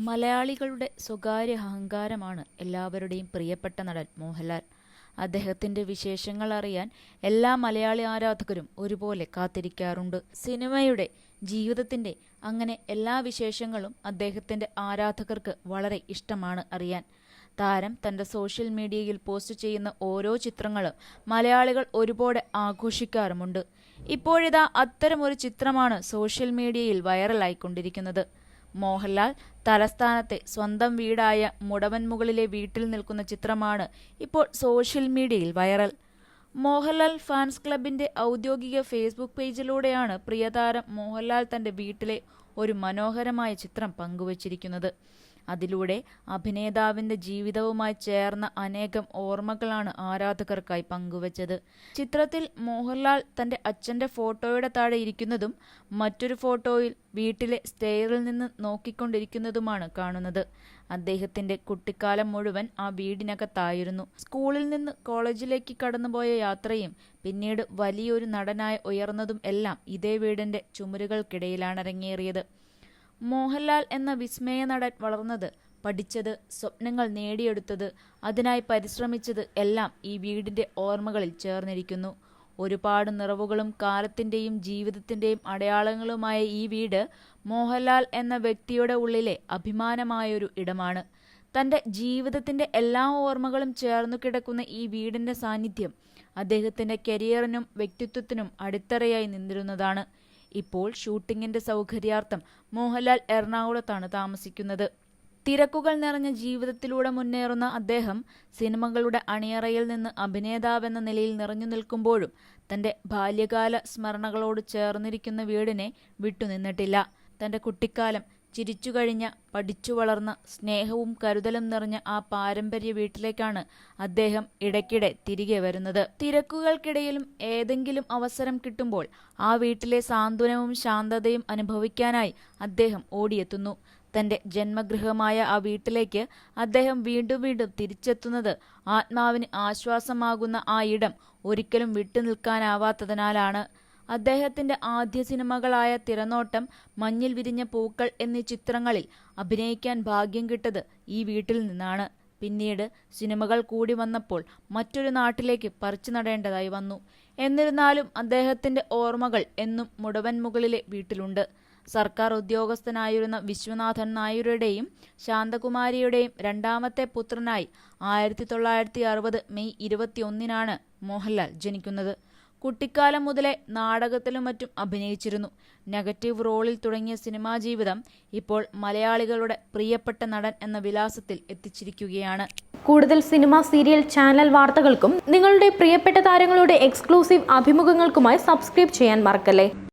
മലയാളികളുടെ സ്വകാര്യ അഹങ്കാരമാണ് എല്ലാവരുടെയും പ്രിയപ്പെട്ട നടൻ മോഹൻലാൽ. അദ്ദേഹത്തിന്റെ വിശേഷങ്ങൾ അറിയാൻ എല്ലാ മലയാളി ആരാധകരും ഒരുപോലെ കാത്തിരിക്കാറുണ്ട്. സിനിമയുടെ, ജീവിതത്തിന്റെ അങ്ങനെ എല്ലാ വിശേഷങ്ങളും അദ്ദേഹത്തിന്റെ ആരാധകർക്ക് വളരെ ഇഷ്ടമാണ് അറിയാൻ. താരം തന്റെ സോഷ്യൽ മീഡിയയിൽ പോസ്റ്റ് ചെയ്യുന്ന ഓരോ ചിത്രങ്ങളും മലയാളികൾ ഒരുപോലെ ആഘോഷിക്കാറുമുണ്ട്. ഇപ്പോഴിതാ അത്തരമൊരു ചിത്രമാണ് സോഷ്യൽ മീഡിയയിൽ വൈറലായിക്കൊണ്ടിരിക്കുന്നത്. മോഹൻലാൽ തലസ്ഥാനത്തെ സ്വന്തം വീടായ മുടവൻമുകളിലെ വീട്ടിൽ നിൽക്കുന്ന ചിത്രമാണ് ഇപ്പോൾ സോഷ്യൽ മീഡിയയിൽ വൈറൽ. മോഹൻലാൽ ഫാൻസ് ക്ലബിന്റെ ഔദ്യോഗിക ഫേസ്ബുക്ക് പേജിലൂടെയാണ് പ്രിയതാരം മോഹൻലാൽ തന്റെ വീട്ടിലെ ഒരു മനോഹരമായ ചിത്രം പങ്കുവച്ചിരിക്കുന്നത്. അതിലൂടെ അഭിനേതാവിന്റെ ജീവിതവുമായി ചേർന്ന അനേകം ഓർമ്മകളാണ് ആരാധകർക്കായി പങ്കുവച്ചത്. ചിത്രത്തിൽ മോഹൻലാൽ തന്റെ അച്ഛന്റെ ഫോട്ടോയുടെ താഴെ ഇരിക്കുന്നതും മറ്റൊരു ഫോട്ടോയിൽ വീട്ടിലെ സ്റ്റെയറിൽ നിന്ന് നോക്കിക്കൊണ്ടിരിക്കുന്നതുമാണ് കാണുന്നത്. അദ്ദേഹത്തിന്റെ കുട്ടിക്കാലം മുഴുവൻ ആ വീടിനകത്തായിരുന്നു. സ്കൂളിൽ നിന്ന് കോളേജിലേക്ക് കടന്നുപോയ യാത്രയും പിന്നീട് വലിയൊരു നടനായി ഉയർന്നതും എല്ലാം ഇതേ വീടിന്റെ ചുമരുകൾക്കിടയിലാണ് അരങ്ങേറിയത്. മോഹൻലാൽ എന്ന വിസ്മയ നടൻ വളർന്നത്, പഠിച്ചത്, സ്വപ്നങ്ങൾ നേടിയെടുത്തത്, അതിനായി പരിശ്രമിച്ചത് എല്ലാം ഈ വീടിന്റെ ഓർമ്മകളിൽ ചേർന്നിരിക്കുന്നു. ഒരുപാട് നിറവുകളും കാലത്തിന്റെയും ജീവിതത്തിന്റെയും അടയാളങ്ങളുമായ ഈ വീട് മോഹൻലാൽ എന്ന വ്യക്തിയുടെ ഉള്ളിലെ അഭിമാനമായൊരു ഇടമാണ്. തന്റെ ജീവിതത്തിന്റെ എല്ലാ ഓർമ്മകളും ചേർന്നു കിടക്കുന്ന ഈ വീടിന്റെ സാന്നിധ്യം അദ്ദേഹത്തിന്റെ കരിയറിനും വ്യക്തിത്വത്തിനും അടിത്തറയായി നിന്നിരുന്നതാണ്. ഇപ്പോൾ ഷൂട്ടിങ്ങിന്റെ സൗകര്യാർത്ഥം മോഹൻലാൽ എറണാകുളത്താണ് താമസിക്കുന്നത്. തിരക്കുകൾ നിറഞ്ഞ ജീവിതത്തിലൂടെ മുന്നേറുന്ന അദ്ദേഹം സിനിമകളുടെ അണിയറയിൽ നിന്ന് അഭിനേതാവെന്ന നിലയിൽ നിറഞ്ഞു നിൽക്കുമ്പോഴും തന്റെ ബാല്യകാല സ്മരണകളോട് ചേർന്നിരിക്കുന്ന വീടിനെ വിട്ടുനിന്നിട്ടില്ല. തന്റെ കുട്ടിക്കാലം, ചിരിച്ചു കഴിഞ്ഞ, പഠിച്ചു വളർന്ന, സ്നേഹവും കരുതലും നിറഞ്ഞ ആ പാരമ്പര്യ വീട്ടിലേക്കാണ് അദ്ദേഹം ഇടയ്ക്കിടെ തിരികെ വരുന്നത്. തിരക്കുകൾക്കിടയിലും ഏതെങ്കിലും അവസരം കിട്ടുമ്പോൾ ആ വീട്ടിലെ സാന്ത്വനവും ശാന്തതയും അനുഭവിക്കാനായി അദ്ദേഹം ഓടിയെത്തുന്നു. തന്റെ ജന്മഗൃഹമായ ആ വീട്ടിലേക്ക് അദ്ദേഹം വീണ്ടും വീണ്ടും തിരിച്ചെത്തുന്നത് ആത്മാവിന് ആശ്വാസമാകുന്ന ആ ഇടം ഒരിക്കലും വിട്ടുനിൽക്കാനാവാത്തതിനാലാണ്. അദ്ദേഹത്തിന്റെ ആദ്യ സിനിമകളായ തിരനോട്ടം, മഞ്ഞിൽ വിരിഞ്ഞ പൂക്കൾ എന്നീ ചിത്രങ്ങളിൽ അഭിനയിക്കാൻ ഭാഗ്യം കിട്ടത് ഈ വീട്ടിൽ നിന്നാണ്. പിന്നീട് സിനിമകൾ കൂടി വന്നപ്പോൾ മറ്റൊരു നാട്ടിലേക്ക് പറിച്ചു നടേണ്ടതായി വന്നു. എന്നിരുന്നാലും അദ്ദേഹത്തിന്റെ ഓർമ്മകൾ എന്നും മുടവൻമുകളിലെ വീട്ടിലുണ്ട്. സർക്കാർ ഉദ്യോഗസ്ഥനായിരുന്ന വിശ്വനാഥൻ നായരുടെയും ശാന്തകുമാരിയുടെയും രണ്ടാമത്തെ പുത്രനായി 1960 മെയ് 21 മോഹൻലാൽ ജനിക്കുന്നത്. കുട്ടിക്കാലം മുതലേ നാടകത്തിലും മറ്റും അഭിനയിച്ചിരുന്നു. നെഗറ്റീവ് റോളിൽ തുടങ്ങിയ സിനിമാ ജീവിതം ഇപ്പോൾ മലയാളികളുടെ പ്രിയപ്പെട്ട നടൻ എന്ന വിലാസത്തിൽ എത്തിച്ചിരിക്കുകയാണ്. കൂടുതൽ സിനിമ, സീരിയൽ, ചാനൽ വാർത്തകൾക്കും നിങ്ങളുടെ പ്രിയപ്പെട്ട താരങ്ങളുടെ എക്സ്ക്ലൂസീവ് അഭിമുഖങ്ങൾക്കുമായി സബ്സ്ക്രൈബ് ചെയ്യാൻ മറക്കല്ലേ.